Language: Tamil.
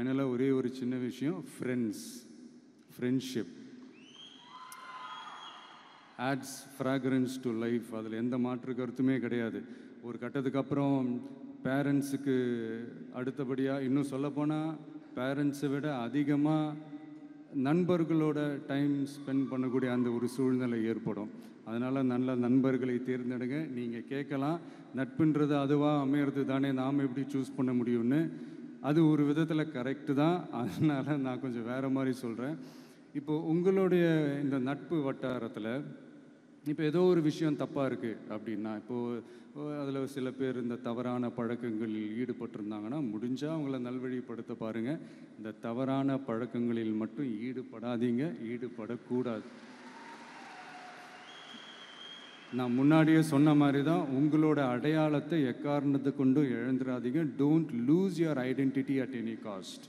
ஃபைனலாக ஒரே ஒரு சின்ன விஷயம், friendship ads fragrance to life. அதில் எந்த மாற்று கருத்துமே கிடையாது. ஒரு கட்டத்துக்கு அப்புறம் பேரண்ட்ஸுக்கு அடுத்தபடியாக, இன்னும் சொல்லப்போனால் பேரண்ட்ஸை விட அதிகமாக நண்பர்களோட டைம் ஸ்பெண்ட் பண்ணக்கூடிய அந்த ஒரு சூழ்நிலை ஏற்படும். அதனால் நல்ல நண்பர்களை தேர்ந்தெடுங்க. நீங்கள் கேட்கலாம், நட்புன்றது அதுவாக அமையிறது தானே, நாம் எப்படி சூஸ் பண்ண முடியும்னு. அது ஒரு விதத்தில் கரெக்டு தான். அதனால் நான் கொஞ்சம் வேறு மாதிரி சொல்கிறேன். இப்போது உங்களுடைய இந்த நட்பு வட்டாரத்தில் இப்போ ஏதோ ஒரு விஷயம் தப்பாக இருக்குது அப்படின்னா, இப்போது அதில் சில பேர் இந்த தவறான பழக்கங்களில் ஈடுபட்டிருந்தாங்கன்னா, முடிஞ்சால் அவங்கள நல்வழிப்படுத்த பாருங்கள். இந்த தவறான பழக்கங்களில் மட்டும் ஈடுபடாதீங்க, ஈடுபடக்கூடாது. நான் முன்னாடியே சொன்ன மாதிரி தான், உங்களோட அடையாளத்தை எக்காரணத்தை கொண்டும் இழந்துடாதீங்க. Don't lose your identity at any cost.